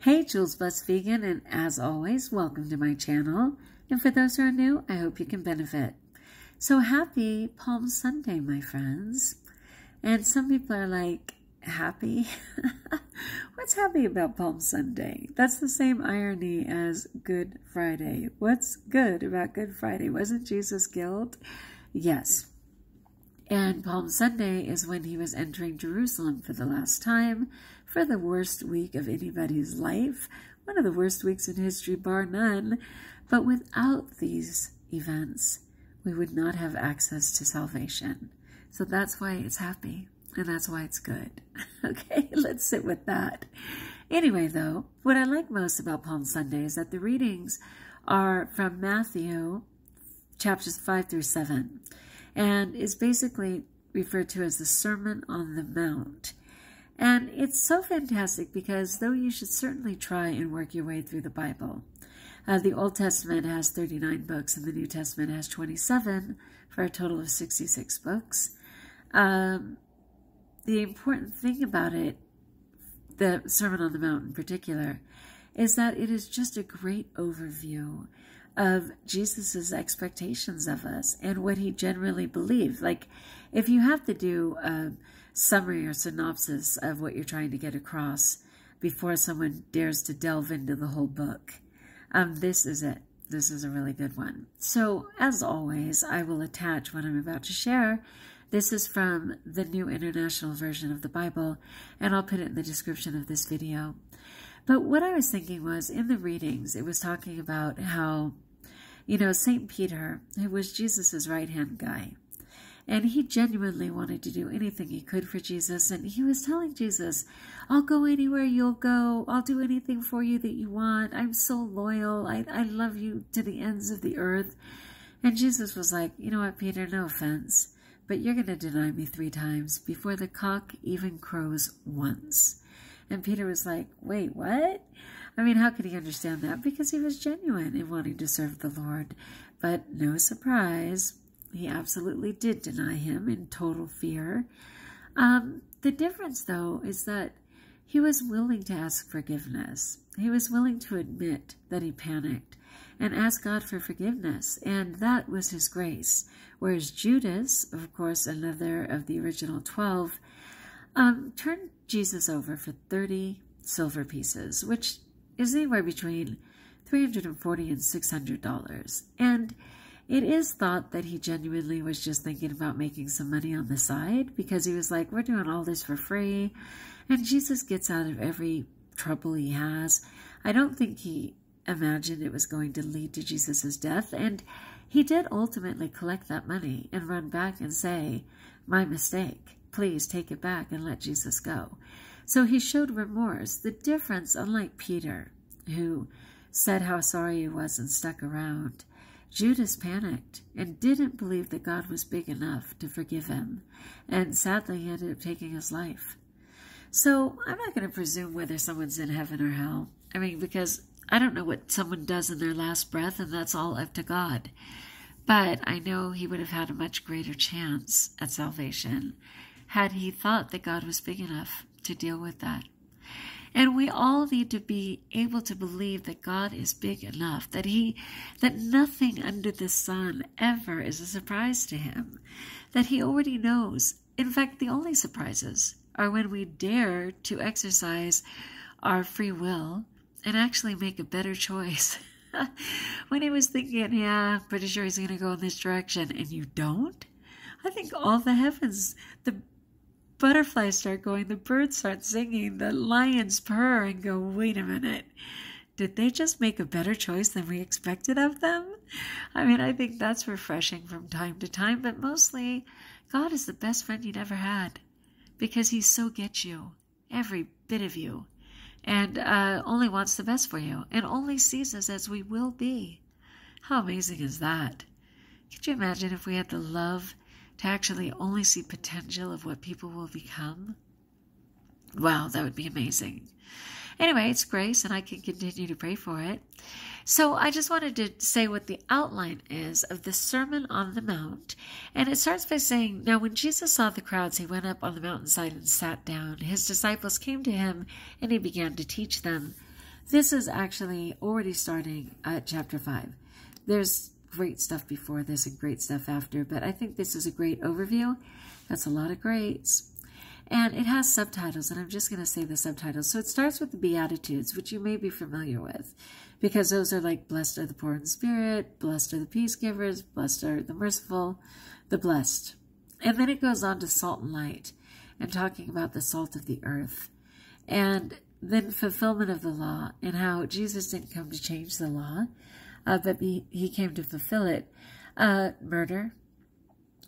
Hey, Jules Bus Vegan, and as always, welcome to my channel. And for those who are new, I hope you can benefit. So happy Palm Sunday, my friends. And some people are like, happy? What's happy about Palm Sunday? That's the same irony as Good Friday. What's good about Good Friday? Wasn't Jesus killed? Yes. And Palm Sunday is when he was entering Jerusalem for the last time, for the worst week of anybody's life, one of the worst weeks in history, bar none. But without these events, we would not have access to salvation. So that's why it's happy, and that's why it's good. Okay, let's sit with that. Anyway, though, what I like most about Palm Sunday is that the readings are from Matthew chapters 5 through 7. And is basically referred to as the Sermon on the Mount. And it's so fantastic because though you should certainly try and work your way through the Bible, the Old Testament has 39 books and the New Testament has 27 for a total of 66 books. The important thing about it, the Sermon on the Mount in particular, is that it is just a great overview of Jesus's expectations of us and what he generally believed. Like, if you have to do a summary or synopsis of what you're trying to get across before someone dares to delve into the whole book, this is it. This is a really good one. So, as always, I will attach what I'm about to share. This is from the New International Version of the Bible, and I'll put it in the description of this video. But what I was thinking was, in the readings, it was talking about how, you know, St. Peter, who was Jesus's right-hand guy, and he genuinely wanted to do anything he could for Jesus, and he was telling Jesus, I'll go anywhere you'll go, I'll do anything for you that you want, I'm so loyal, I love you to the ends of the earth. And Jesus was like, you know what, Peter, no offense, but you're going to deny me 3 times before the cock even crows once. And Peter was like, wait, what? I mean, how could he understand that? Because he was genuine in wanting to serve the Lord. But no surprise, he absolutely did deny him in total fear. The difference, though, is that he was willing to ask forgiveness. He was willing to admit that he panicked and ask God for forgiveness. And that was his grace. Whereas Judas, of course, another of the original 12, turned Jesus over for 30 silver pieces, which is anywhere between $340 and $600. And it is thought that he genuinely was just thinking about making some money on the side, because he was like, we're doing all this for free. And Jesus gets out of every trouble he has. I don't think he imagined it was going to lead to Jesus's death. And he did ultimately collect that money and run back and say, my mistake, please take it back and let Jesus go. So he showed remorse. The difference, unlike Peter, who said how sorry he was and stuck around, Judas panicked and didn't believe that God was big enough to forgive him. And sadly, he ended up taking his life. So I'm not going to presume whether someone's in heaven or hell. I mean, because I don't know what someone does in their last breath, and that's all up to God. But I know he would have had a much greater chance at salvation had he thought that God was big enough to deal with that. And we all need to be able to believe that God is big enough, that nothing under the sun ever is a surprise to him, that he already knows. In fact, the only surprises are when we dare to exercise our free will and actually make a better choice. When he was thinking, yeah, pretty sure he's going to go in this direction, and you don't, I think all the heavens, the butterflies start going, the birds start singing, the lions purr and go, wait a minute, did they just make a better choice than we expected of them? I mean, I think that's refreshing from time to time, but mostly God is the best friend you'd ever had, because he so gets you, every bit of you, and only wants the best for you, and only sees us as we will be. How amazing is that? Could you imagine if we had the love to actually only see potential of what people will become? Wow, that would be amazing. Anyway, it's grace, and I can continue to pray for it. So I just wanted to say what the outline is of the Sermon on the Mount. And it starts by saying, now when Jesus saw the crowds, he went up on the mountainside and sat down. His disciples came to him, and he began to teach them. This is actually already starting at chapter 5. There's great stuff before this and great stuff after, but I think this is a great overview. That's a lot of greats. And it has subtitles, and I'm just going to say the subtitles. So it starts with the Beatitudes, which you may be familiar with, because those are like, blessed are the poor in spirit, blessed are the peace givers, blessed are the merciful, the blessed. And then it goes on to salt and light, and talking about the salt of the earth. And then fulfillment of the law, and how Jesus didn't come to change the law, but he came to fulfill it. Murder,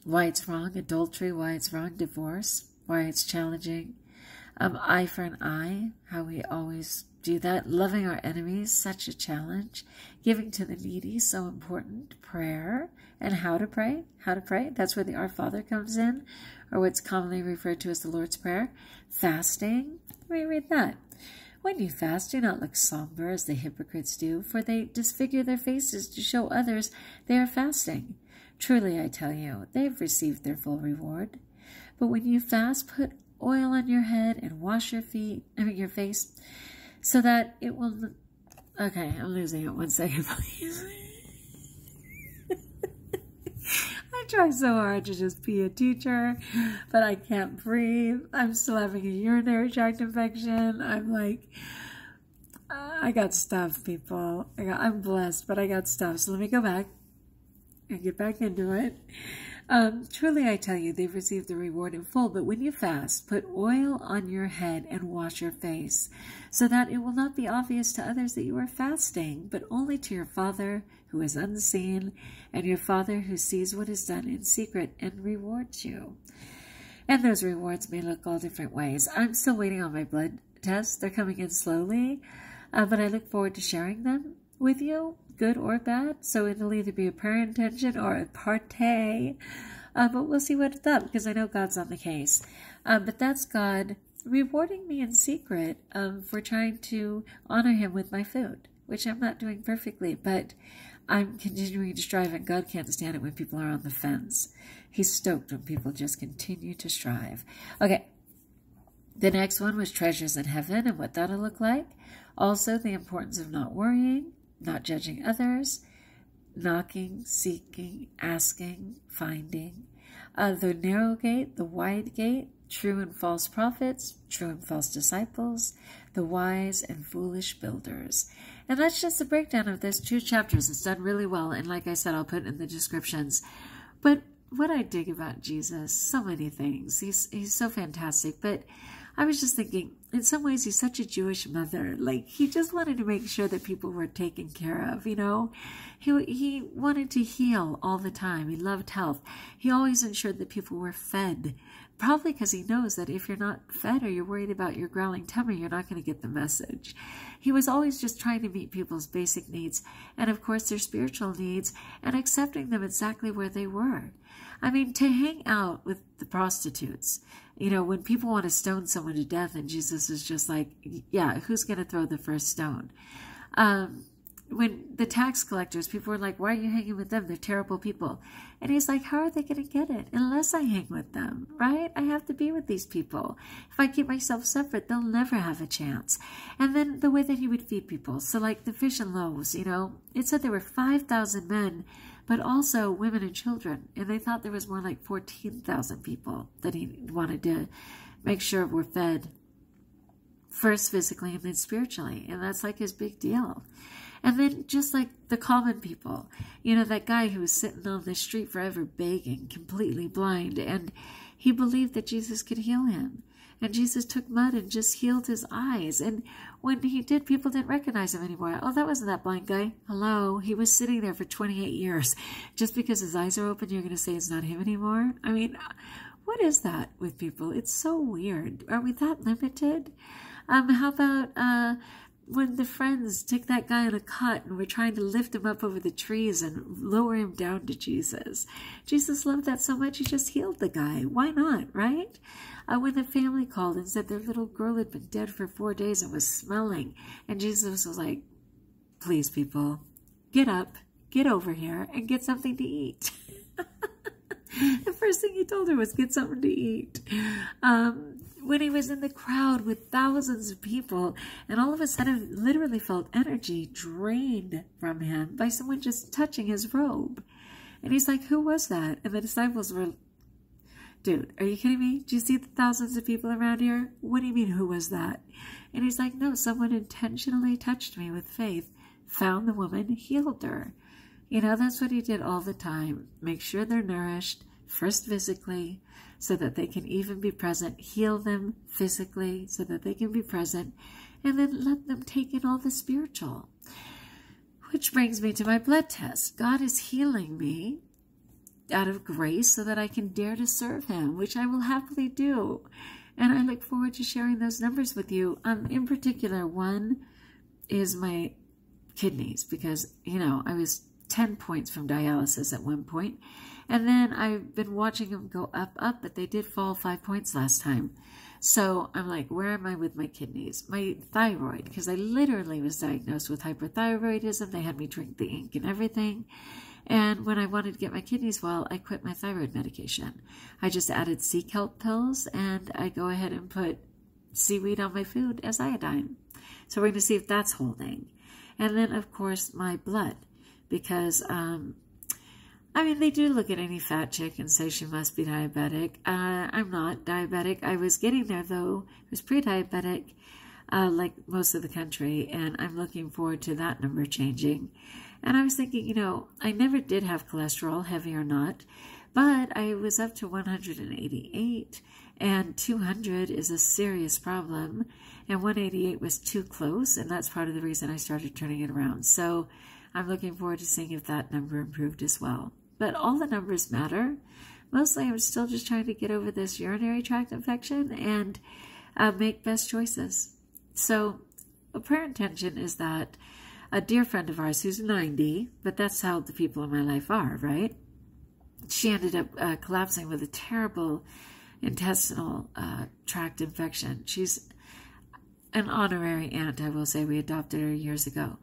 why it's wrong. Adultery, why it's wrong. Divorce, why it's challenging. Eye for an eye, how we always do that. Loving our enemies, such a challenge. Giving to the needy, so important. Prayer, and how to pray. How to pray, that's where the Our Father comes in, or what's commonly referred to as the Lord's Prayer. Fasting, let me read that. When you fast, do not look somber as the hypocrites do, for they disfigure their faces to show others they are fasting. Truly, I tell you, they have received their full reward. But when you fast, put oil on your head and wash your face, so that it will... Okay, I'm losing it. 1 second, please. I try so hard to just be a teacher, but I can't breathe. I'm still having a urinary tract infection. I'm like, I got stuff, people. I'm blessed, but I got stuff. So let me go back and get back into it. Truly, I tell you, they've received the reward in full. But when you fast, put oil on your head and wash your face, so that it will not be obvious to others that you are fasting, but only to your Father who is unseen, and your Father who sees what is done in secret and rewards you. And those rewards may look all different ways. I'm still waiting on my blood tests. They're coming in slowly, but I look forward to sharing them with you, good or bad. So it'll either be a prayer intention or a partay, but we'll see what it's up, because I know God's on the case. But that's God rewarding me in secret for trying to honor him with my food, which I'm not doing perfectly, but I'm continuing to strive, and God can't stand it when people are on the fence. He's stoked when people just continue to strive. Okay, the next one was treasures in heaven and what that'll look like. Also, the importance of not worrying, not judging others, knocking, seeking, asking, finding. The narrow gate, the wide gate, true and false prophets, true and false disciples, the wise and foolish builders. And that's just a breakdown of those 2 chapters. It's done really well. And like I said, I'll put it in the descriptions. But what I dig about Jesus, so many things. He's so fantastic. But I was just thinking, in some ways, he's such a Jewish mother. Like, he just wanted to make sure that people were taken care of, you know? He wanted to heal all the time. He loved health. He always ensured that people were fed. Probably because he knows that if you're not fed or you're worried about your growling tummy, you're not going to get the message. He was always just trying to meet people's basic needs, and of course their spiritual needs, and accepting them exactly where they were. I mean, to hang out with the prostitutes, you know, when people want to stone someone to death, and Jesus is just like, yeah, who's going to throw the first stone? When the tax collectors, people were like, why are you hanging with them? They're terrible people. And he's like, how are they going to get it unless I hang with them, right? I have to be with these people. If I keep myself separate, they'll never have a chance. And then the way that he would feed people. So like the fish and loaves, you know, it said there were 5,000 men, but also women and children. And they thought there was more like 14,000 people that he wanted to make sure were fed, first physically and then spiritually. And that's like his big deal. And then just like the common people, you know, that guy who was sitting on the street forever begging, completely blind, and he believed that Jesus could heal him. And Jesus took mud and just healed his eyes. And when he did, people didn't recognize him anymore. Oh, that wasn't that blind guy. Hello. He was sitting there for 28 years. Just because his eyes are open, you're going to say it's not him anymore? I mean, what is that with people? It's so weird. Are we that limited? How about when the friends took that guy on a cot and were trying to lift him up over the trees and lower him down to Jesus? Jesus loved that so much, he just healed the guy. Why not, right? When the family called and said their little girl had been dead for 4 days and was smelling, and Jesus was like, please, people, get up, get over here, and get something to eat. The first thing he told her was get something to eat. When he was in the crowd with thousands of people, and all of a sudden literally felt energy drained from him by someone just touching his robe. And he's like, who was that? And the disciples were, dude, are you kidding me? Do you see the thousands of people around here? What do you mean, who was that? And he's like, no, someone intentionally touched me with faith, found the woman, healed her. You know, that's what he did all the time. Make sure they're nourished, first physically, so that they can even be present. Heal them physically so that they can be present. And then let them take in all the spiritual. Which brings me to my blood test. God is healing me out of grace so that I can dare to serve him, which I will happily do. And I look forward to sharing those numbers with you. In particular, one is my kidneys, because, you know, I was 10 points from dialysis at one point. And then I've been watching them go up, but they did fall 5 points last time. So I'm like, where am I with my kidneys? My thyroid, because I literally was diagnosed with hyperthyroidism. They had me drink the ink and everything. And when I wanted to get my kidneys well, I quit my thyroid medication. I just added sea kelp pills, and I go ahead and put seaweed on my food as iodine. So we're going to see if that's holding. And then, of course, my blood, because, I mean, they do look at any fat chick and say she must be diabetic. I'm not diabetic. I was getting there, though. I was pre-diabetic, like most of the country, and I'm looking forward to that number changing. And I was thinking, you know, I never did have cholesterol, heavy or not, but I was up to 188, and 200 is a serious problem, and 188 was too close, and that's part of the reason I started turning it around. So I'm looking forward to seeing if that number improved as well. But all the numbers matter. Mostly I'm still just trying to get over this urinary tract infection and make best choices. So a prayer intention is that a dear friend of ours who's 90, but that's how the people in my life are, right? She ended up collapsing with a terrible intestinal tract infection. She's an honorary aunt, I will say. We adopted her years ago.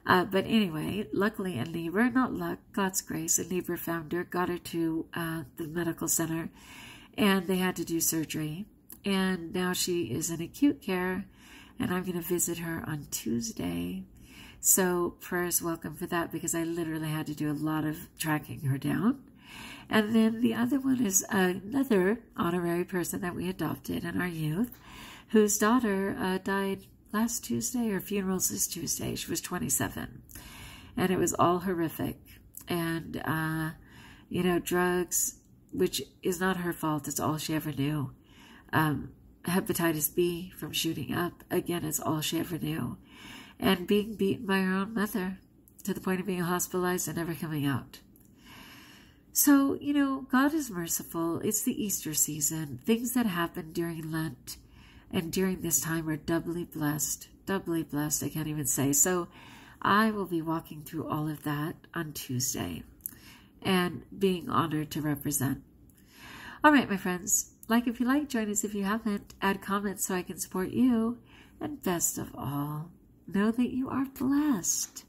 But anyway, luckily a neighbor, not luck, God's grace, a neighbor found her, got her to the medical center, and they had to do surgery. And now she is in acute care, and I'm going to visit her on Tuesday. So prayers welcome for that, because I literally had to do a lot of tracking her down. And then the other one is another honorary person that we adopted in our youth, whose daughter died last Tuesday. Her funeral's this Tuesday. She was 27. And it was all horrific. And, you know, drugs, which is not her fault. It's all she ever knew. Hepatitis B from shooting up. Again, it's all she ever knew. And being beaten by her own mother to the point of being hospitalized and never coming out. So, you know, God is merciful. It's the Easter season. Things that happen during Lent and during this time are doubly blessed. Doubly blessed, I can't even say. So I will be walking through all of that on Tuesday and being honored to represent. All right, my friends. Like if you like, join us if you haven't. Add comments so I can support you. And best of all, know that you are blessed.